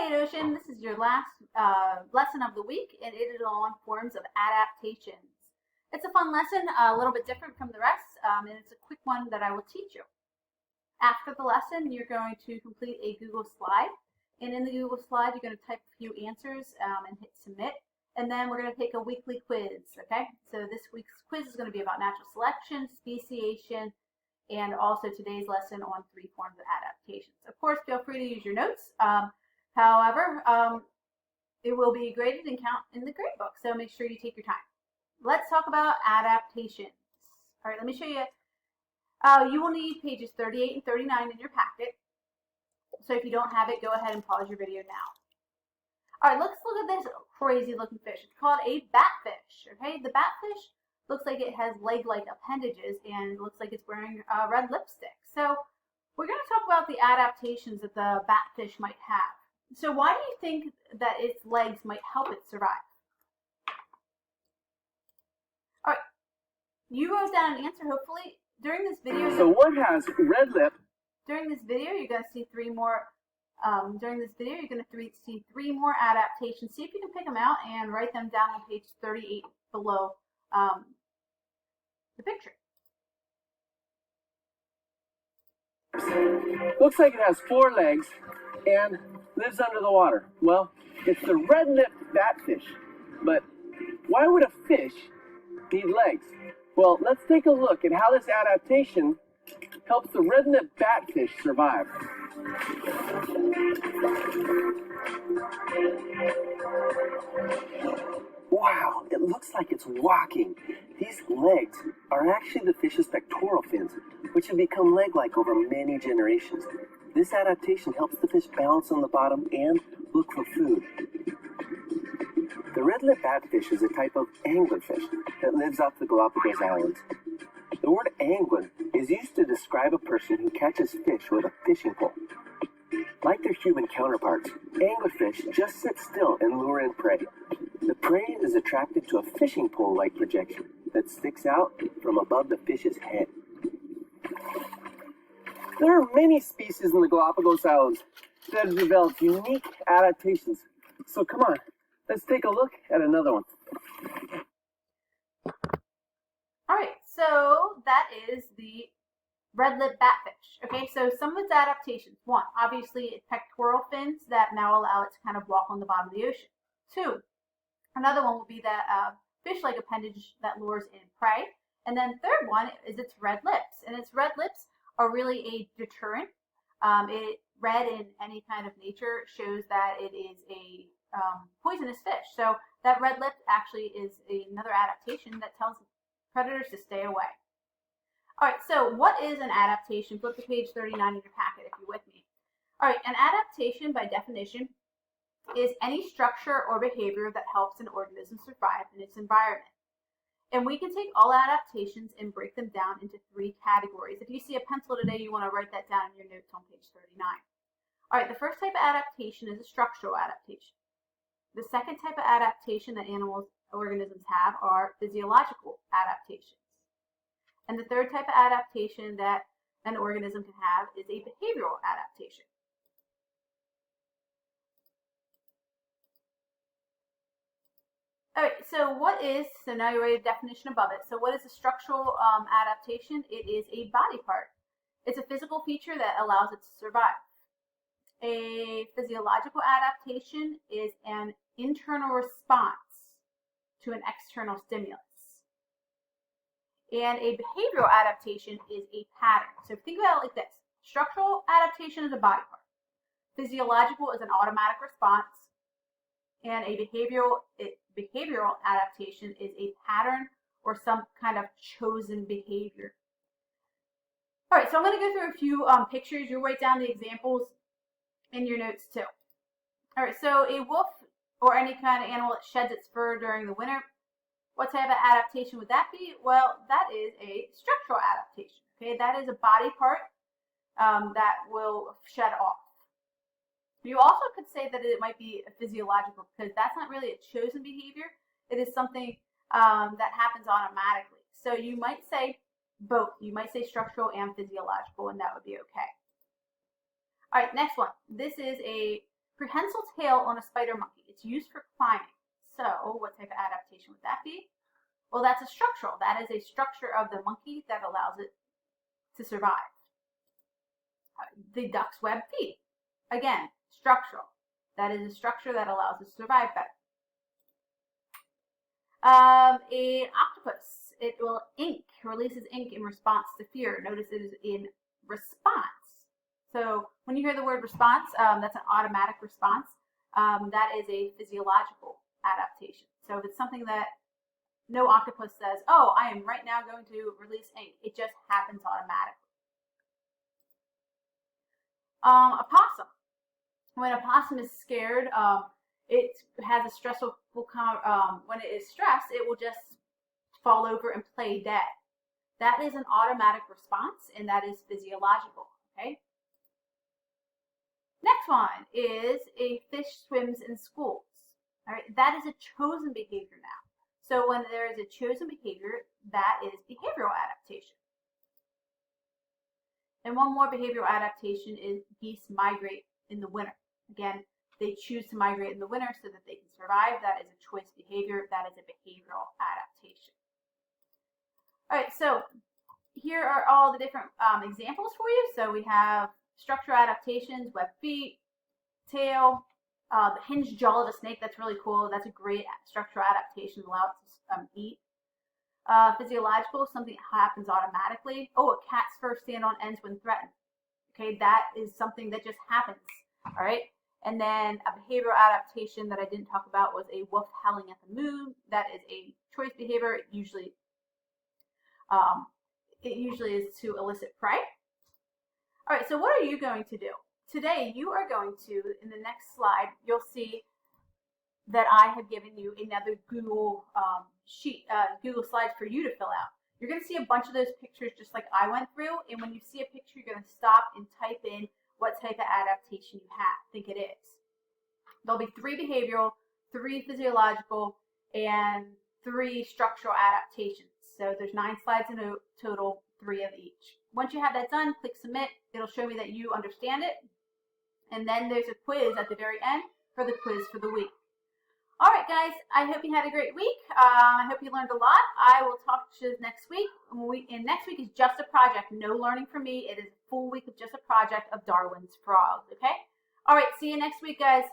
Hi, Ocean. This is your last lesson of the week, and it is on forms of adaptations. It's a fun lesson, a little bit different from the rest, and it's a quick one that I will teach you. After the lesson, you're going to complete a Google slide, and in the Google slide, you're going to type a few answers and hit submit, and then we're going to take a weekly quiz, okay? So this week's quiz is going to be about natural selection, speciation, and also today's lesson on 3 forms of adaptations. Of course, feel free to use your notes. However, it will be graded and count in the grade book, so make sure you take your time. Let's talk about adaptations. All right, let me show you. You will need pages 38 and 39 in your packet. So if you don't have it, go ahead and pause your video now. All right, let's look at this crazy looking fish. It's called a batfish, okay? The batfish looks like it has leg-like appendages and it looks like it's wearing red lipstick. So we're going to talk about the adaptations that the batfish might have. So why do you think that its legs might help it survive? All right, you wrote down an answer, hopefully. During this video, so what has red lip? During this video, you're going to see 3 more. During this video, you're going to see 3 more adaptations. See if you can pick them out and write them down on page 38 below the picture. Looks like it has 4 legs and lives under the water. Well, it's the red-lipped batfish. But why would a fish need legs? Well, let's take a look at how this adaptation helps the red-lipped batfish survive. Wow, it looks like it's walking. These legs are actually the fish's pectoral fins, which have become leg-like over many generations. This adaptation helps the fish balance on the bottom and look for food. The red-lipped batfish is a type of anglerfish that lives off the Galapagos Islands. The word angler is used to describe a person who catches fish with a fishing pole. Like their human counterparts, anglerfish just sit still and lure in prey. The prey is attracted to a fishing pole-like projection that sticks out from above the fish's head. There are many species in the Galapagos Islands that have developed unique adaptations. So come on, let's take a look at another one. All right, so that is the red-lipped batfish. Okay, so some of its adaptations. 1, obviously its pectoral fins that now allow it to kind of walk on the bottom of the ocean. 2, another one would be that fish-like appendage that lures in prey. And then 3rd one is its red lips. And its red lips are really a deterrent. Red in any kind of nature shows that it is a poisonous fish. So that red lip actually is another adaptation that tells predators to stay away. All right, so what is an adaptation? Flip to page 39 in your packet if you're with me. All right, an adaptation by definition is any structure or behavior that helps an organism survive in its environment. And we can take all adaptations and break them down into 3 categories. If you see a pencil today, you want to write that down in your notes on page 39. All right, the first type of adaptation is a structural adaptation. The second type of adaptation that organisms have are physiological adaptations. And the third type of adaptation that an organism can have is a behavioral adaptation. All right, so now you write a definition above it. So what is a structural adaptation? It is a body part. It's a physical feature that allows it to survive. A physiological adaptation is an internal response to an external stimulus. And a behavioral adaptation is a pattern. So think about it like this. Structural adaptation is a body part. Physiological is an automatic response. And a behavioral adaptation is a pattern or some kind of chosen behavior. All right, so I'm going to go through a few pictures. You'll write down the examples in your notes too. All right, so a wolf or any kind of animal that sheds its fur during the winter, what type of adaptation would that be? Well, that is a structural adaptation. Okay, that is a body part that will shed off. You also could say that it might be a physiological because that's not really a chosen behavior. It is something that happens automatically. So you might say both. You might say structural and physiological, and that would be okay. All right, next one. This is a prehensile tail on a spider monkey. It's used for climbing. So what type of adaptation would that be? Well, that's a structural. That is a structure of the monkey that allows it to survive. The duck's webbed feet. Again, structural. That is a structure that allows it to survive better. An octopus, it will releases ink in response to fear. Notice it is in response. So when you hear the word response, that's an automatic response. That is a physiological adaptation. So if it's something that no octopus says, oh, I am right now going to release ink, it just happens automatically. A possum. When a possum is scared, it has a stressful when it is stressed, it will just fall over and play dead. That is an automatic response, and that is physiological. Okay. Next one is a fish swims in schools. All right, that is a chosen behavior now. So when there is a chosen behavior, that is behavioral adaptation. And one more behavioral adaptation is geese migrate in the winter. Again, they choose to migrate in the winter so that they can survive. That is a choice behavior. That is a behavioral adaptation. All right, so here are all the different examples for you. So we have structural adaptations, webbed feet, tail, the hinged jaw of a snake. That's really cool. That's a great structural adaptation to allow it to eat. Physiological, something that happens automatically. Oh, a cat's fur stand on ends when threatened. Okay, that is something that just happens. All right. And then a behavioral adaptation that I didn't talk about was a wolf howling at the moon. That is a choice behavior. It usually is to elicit prey. All right, so what are you going to do? Today, you are going to, in the next slide, you'll see that I have given you another Google sheet, Google Slides for you to fill out. You're going to see a bunch of those pictures just like I went through, and when you see a picture, you're going to stop and type in what type of adaptation you think it is. There'll be 3 behavioral, 3 physiological, and 3 structural adaptations. So there's 9 slides in total, 3 of each. Once you have that done, click submit. It'll show me that you understand it. And then there's a quiz at the very end for the quiz for the week. All right, guys, I hope you had a great week. I hope you learned a lot. I will talk to you next week. And next week is just a project. No learning from me. It is a full week of just a project of Darwin's frogs, okay? All right, see you next week, guys.